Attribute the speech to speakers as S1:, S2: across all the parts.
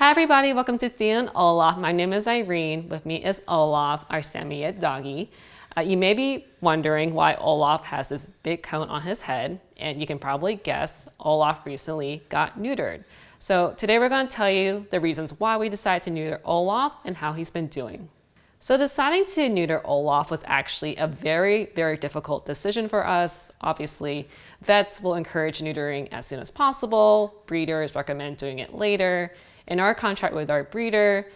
S1: Hi everybody, welcome to Thea and Olaf. My name is Irene. With me is Olaf, our Samoyed doggy. You may be wondering why Olaf has this big cone on his head, and you can probably guess Olaf recently got neutered. So today we're going to tell you the reasons why we decided to neuter Olaf and how he's been doing. So deciding to neuter Olaf was actually a very difficult decision for us. Obviously, vets will encourage neutering as soon as possible. Breeders recommend doing it later. In our contract with our breeder,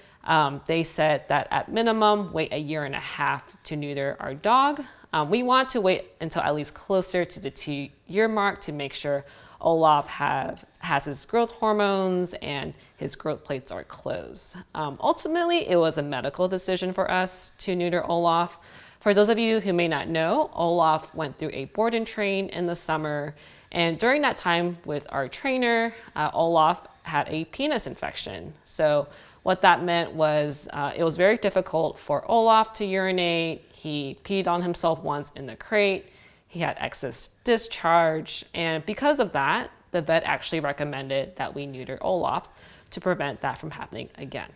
S1: they said that at minimum, wait a year and a half to neuter our dog. We want to wait until at least closer to the 2-year mark to make sure Olaf has his growth hormones and his growth plates are closed. Ultimately, it was a medical decision for us to neuter Olaf. For those of you who may not know, Olaf went through a board and train in the summer. And during that time with our trainer, Olaf had a penis infection. So what that meant was it was very difficult for Olaf to urinate. He peed on himself once in the crate. He had excess discharge. And because of that, the vet actually recommended that we neuter Olaf to prevent that from happening again.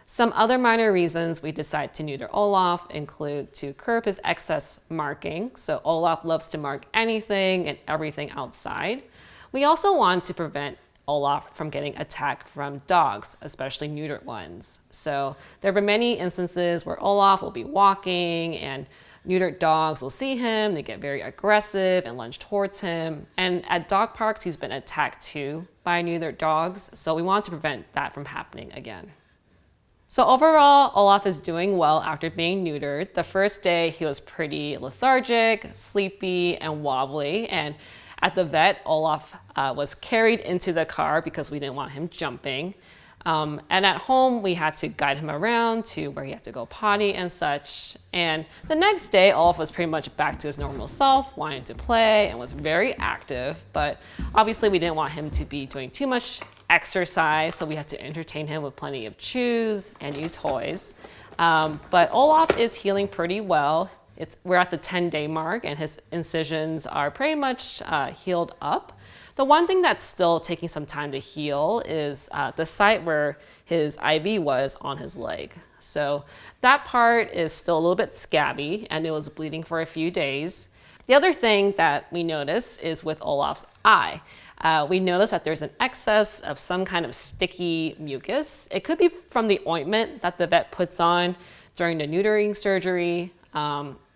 S1: Some other minor reasons we decided to neuter Olaf include to curb his excess marking. So Olaf loves to mark anything and everything outside. We also want to prevent Olaf from getting attacked from dogs, especially neutered ones. So there have been many instances where Olaf will be walking and neutered dogs will see him, they get very aggressive and lunge towards him. And at dog parks, he's been attacked too by neutered dogs. So we want to prevent that from happening again. So overall, Olaf is doing well after being neutered. The first day, he was pretty lethargic, sleepy, and wobbly. And at the vet, Olaf was carried into the car because we didn't want him jumping. And at home, we had to guide him around to where he had to go potty and such. And the next day, Olaf was pretty much back to his normal self, wanting to play and was very active. But obviously, we didn't want him to be doing too much exercise, so we had to entertain him with plenty of chews and new toys. But Olaf is healing pretty well. We're at the 10-day mark and his incisions are pretty much healed up. The one thing that's still taking some time to heal is the site where his IV was on his leg. So that part is still a little bit scabby and it was bleeding for a few days. The other thing that we noticed is with Olaf's eye. We noticed that there's an excess of some kind of sticky mucus. It could be from the ointment that the vet puts on during the neutering surgery.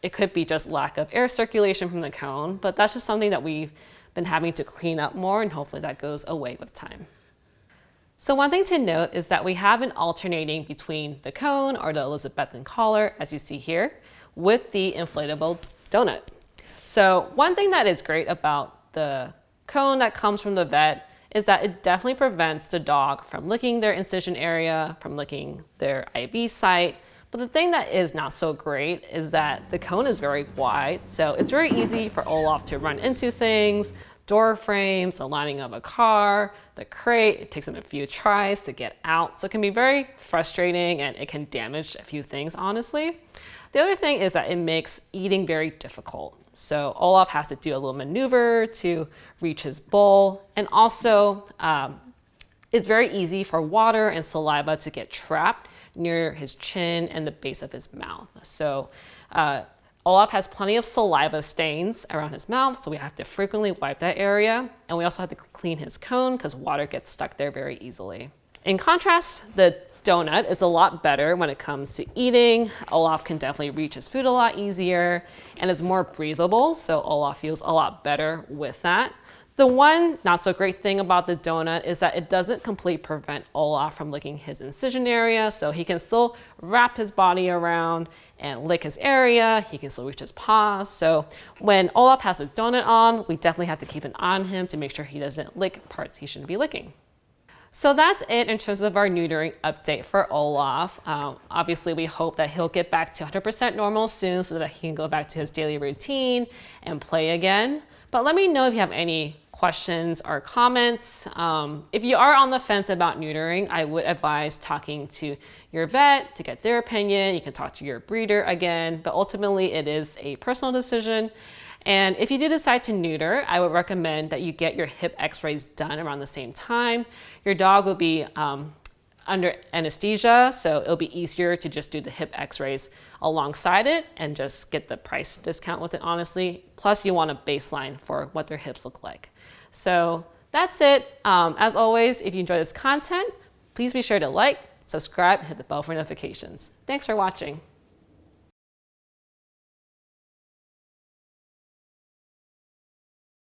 S1: It could be just lack of air circulation from the cone, but that's just something that we've been having to clean up more, and hopefully that goes away with time. So one thing to note is that we have been alternating between the cone or the Elizabethan collar, as you see here, with the inflatable donut. So one thing that is great about the cone that comes from the vet is that it definitely prevents the dog from licking their incision area, from licking their IV site. But the thing that is not so great is that the cone is very wide, so it's very easy for Olaf to run into things, door frames, the lining of a car, the crate. It takes him a few tries to get out, so it can be very frustrating and it can damage a few things, honestly. The other thing is that it makes eating very difficult. So Olaf has to do a little maneuver to reach his bowl, and also it's very easy for water and saliva to get trapped near his chin and the base of his mouth. So Olaf has plenty of saliva stains around his mouth, so we have to frequently wipe that area. And we also have to clean his cone because water gets stuck there very easily. In contrast, the donut is a lot better when it comes to eating. Olaf can definitely reach his food a lot easier and is more breathable, so Olaf feels a lot better with that. The one not so great thing about the donut is that it doesn't completely prevent Olaf from licking his incision area, so he can still wrap his body around and lick his area. He can still reach his paws. So when Olaf has the donut on, we definitely have to keep an eye on him to make sure he doesn't lick parts he shouldn't be licking. So that's it in terms of our neutering update for Olaf. Obviously, we hope that he'll get back to 100% normal soon so that he can go back to his daily routine and play again. But let me know if you have any questions or comments. If you are on the fence about neutering, I would advise talking to your vet to get their opinion. You can talk to your breeder again, but ultimately it is a personal decision. And if you do decide to neuter, I would recommend that you get your hip x-rays done around the same time. Your dog will be under anesthesia, so it'll be easier to just do the hip x-rays alongside it and just get the price discount with it, honestly. Plus, you want a baseline for what their hips look like. So that's it. As always, if you enjoy this content, please be sure to like, subscribe, and hit the bell for notifications. Thanks for watching.